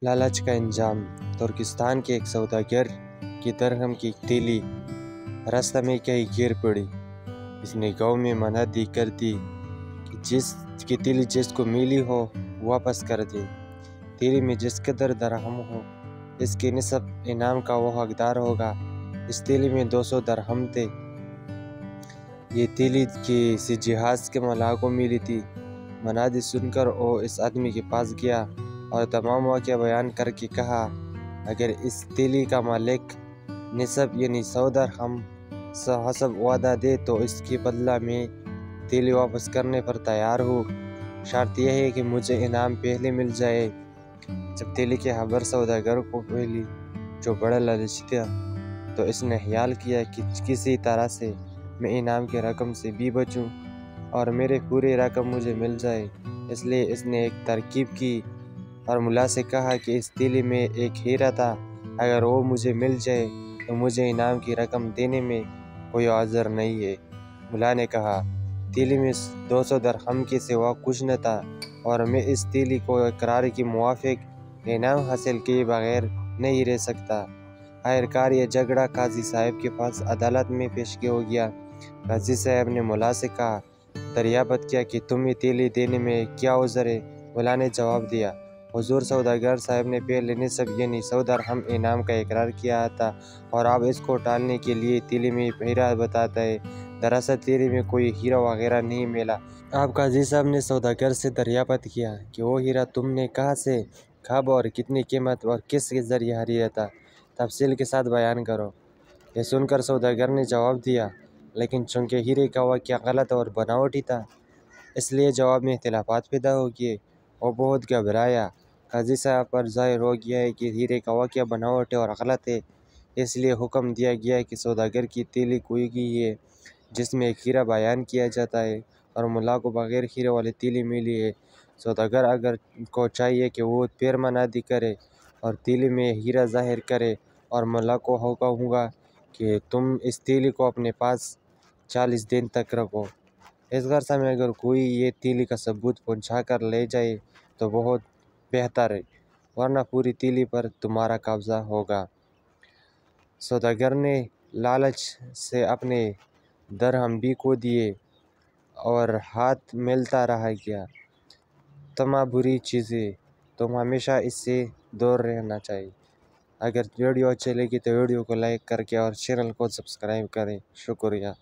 لالچ کا انجام۔ ترکستان کے ایک سوداگر کی درہم کی تیلی راستہ میں کہیں گر پڑی۔ اس نے گاؤں میں منادی کر دی کہ جس کی تیلی جس کو ملی ہو واپس کر دے۔ تیلی میں جس قدر درہم ہو اس کے نصف انعام کا وہ حقدار ہوگا۔ اس تیلی میں 200 درہم تھے۔ یہ تیلی کسی جہاز کے ملاح کو ملی تھی۔ منادی سن کر وہ اس آدمی کے پاس گیا اور تمام واقعہ بیان کر کے کہا، اگر اس تیلی کا مالک نصف یعنی 100 درہم حسب وعدہ دے تو اس کے بدلہ میں تیلی واپس کرنے پر تیار ہوں۔ شرط یہ ہے کہ مجھے انعام پہلے مل جائے۔ جب تیلی کی خبر سوداگر کو پھیلی جو بڑا لالچی تھا تو اس نے خیال کیا کہ کسی طرح سے میں انعام کی رقم سے بھی بچوں اور میرے پوری رقم مجھے مل جائے۔ اس لیے اس نے ایک ترکیب کی اور ملا سے کہا کہ اس تیلی میں ایک ہیرا تھا، اگر وہ مجھے مل جائے تو مجھے انعام کی رقم دینے میں کوئی عذر نہیں ہے۔ ملا نے کہا، تیلی میں 200 درہم کے سوا کچھ نہ تھا اور میں اس تیلی کو اقرار کے موافق انعام حاصل کیے بغیر نہیں رہ سکتا۔ آخرکار یہ جھگڑا قاضی صاحب کے پاس عدالت میں پیش ہو گیا۔ قاضی صاحب نے ملا سے کہا، دریافت کیا کہ تمہیں تیلی دینے میں کیا عذر ہے؟ ملا نے جواب دیا، حضور سوداگر صاحب نے پہلے نصف یعنی 100 درہم انعام کا اقرار کیا تھا اور اب اس کو ٹالنے کے لیے تیلی میں ہیرا بتاتا ہے۔ دراصل تیلی میں کوئی ہیرا وغیرہ نہیں ملا۔ اب قاضی صاحب نے سوداگر سے دریافت کیا کہ وہ ہیرا تم نے کہاں سے، کب اور کتنی قیمت اور کس کے ذریعے خریدا تھا؟ تفصیل کے ساتھ بیان کرو۔ یہ سن کر سوداگر نے جواب دیا، لیکن چونکہ ہیرے کا واقعہ غلط اور بناوٹی تھا اس لیے جواب میں اختلافات پیدا ہو گئے۔ وہ بہت گھبرایا۔ قاضی صاحب پر ظاہر ہو گیا ہے کہ ہیرے کا واقعہ بناوٹی اور غلط ہے، اس لیے حکم دیا گیا کہ سوداگر کی تیلی کوئی کی ہے جس میں ایک ہیرا بیان کیا جاتا ہے اور ملا کو بغیر ہیرے والی تیلی ملی ہے۔ سوداگر اگر کو چاہیے کہ وہ پھر منادی کرے اور تیلی میں ہیرا ظاہر کرے اور ملا کو حکم ہوگا کہ تم اس تیلی کو اپنے پاس 40 دن تک رکھو۔ اس عرصہ میں اگر کوئی یہ تیلی کا ثبوت پہنچا کر لے جائے تو بہت بہتر ہے، ورنہ پوری تیلی پر تمہارا قبضہ ہوگا۔ سوداگر نے لالچ سے اپنے درہم بھی کھو دیے اور ہاتھ ملتا رہ گیا۔ طمع بری چیز ہے، تم ہمیشہ اس سے دور رہنا چاہیے۔ اگر ویڈیو اچھی لگی تو ویڈیو کو لائک کر کے اور چینل کو سبسکرائب کریں۔ شکریہ۔